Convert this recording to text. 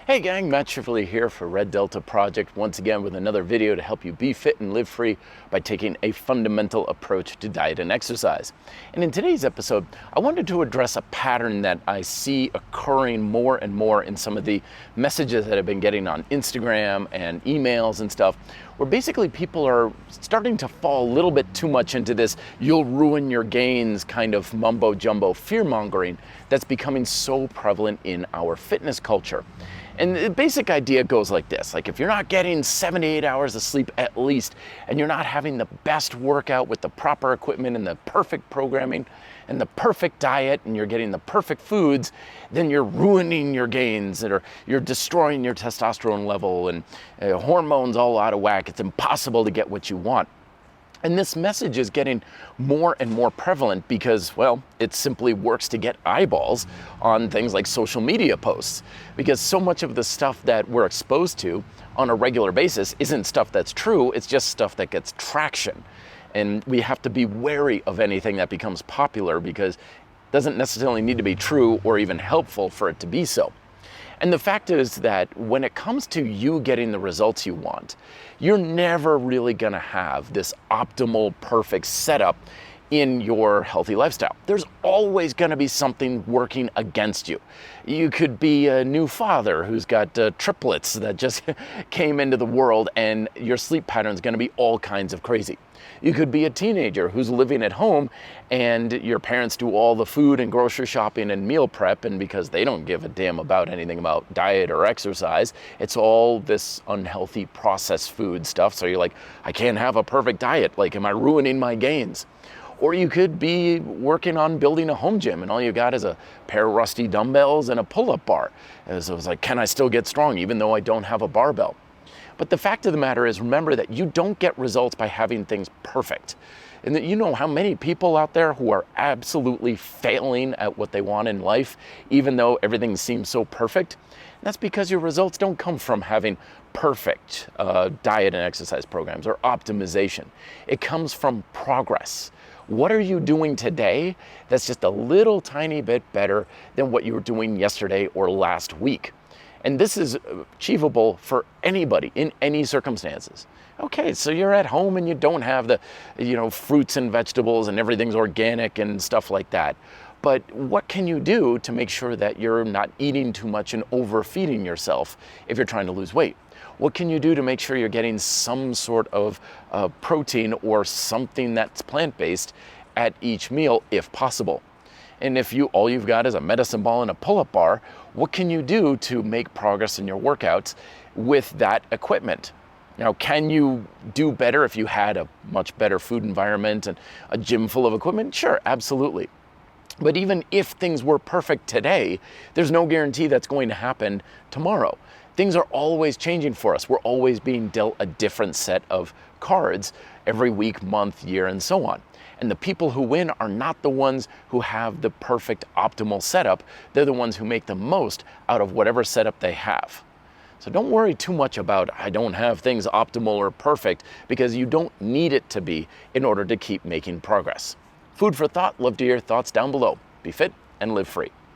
Hey gang, Matt Schifferly here for Red Delta Project, once again with another video to help you be fit and live free by taking a fundamental approach to diet and exercise. And in today's episode, I wanted to address a pattern that I see occurring more and more in some of the messages that I've been getting on Instagram and emails and stuff, where basically people are starting to fall a little bit too much into this "you'll ruin your gains" kind of mumbo jumbo fear-mongering that's becoming so prevalent in our fitness culture. And the basic idea goes like this: like, if you're not getting 7 to 8 hours of sleep at least, and you're not having the best workout with the proper equipment and the perfect programming and the perfect diet, and you're getting the perfect foods, then you're ruining your gains, or you're destroying your testosterone level, and hormones all out of whack. It's impossible to get what you want. And this message is getting more and more prevalent because, well, it simply works to get eyeballs on things like social media posts. Because so much of the stuff that we're exposed to on a regular basis isn't stuff that's true, it's just stuff that gets traction. And we have to be wary of anything that becomes popular because it doesn't necessarily need to be true or even helpful for it to be so. And the fact is that when it comes to you getting the results you want, you're never really gonna have this optimal, perfect setup in your healthy lifestyle. There's always gonna be something working against you. You could be a new father who's got triplets that just came into the world, and your sleep pattern's gonna be all kinds of crazy. You could be a teenager who's living at home and your parents do all the food and grocery shopping and meal prep, and because they don't give a damn about anything about diet or exercise, it's all this unhealthy processed food stuff. So you're like, I can't have a perfect diet. Like, am I ruining my gains? Or you could be working on building a home gym and all you got is a pair of rusty dumbbells and a pull-up bar. And so it's like, can I still get strong even though I don't have a barbell? But the fact of the matter is, remember that you don't get results by having things perfect. And that you know how many people out there who are absolutely failing at what they want in life, even though everything seems so perfect. And that's because your results don't come from having perfect diet and exercise programs or optimization. It comes from progress. What are you doing today that's just a little tiny bit better than what you were doing yesterday or last week? And this is achievable for anybody in any circumstances. Okay, so you're at home and you don't have the, fruits and vegetables and everything's organic and stuff like that. But what can you do to make sure that you're not eating too much and overfeeding yourself if you're trying to lose weight? What can you do to make sure you're getting some sort of protein or something that's plant-based at each meal if possible? And if all you've got is a medicine ball and a pull-up bar, what can you do to make progress in your workouts with that equipment? Now, can you do better if you had a much better food environment and a gym full of equipment? Sure, absolutely. But even if things were perfect today, there's no guarantee that's going to happen tomorrow. Things are always changing for us. We're always being dealt a different set of cards every week, month, year, and so on. And the people who win are not the ones who have the perfect optimal setup. They're the ones who make the most out of whatever setup they have. So don't worry too much about, I don't have things optimal or perfect, because you don't need it to be in order to keep making progress. Food for thought. Love to hear your thoughts down below. Be fit and live free.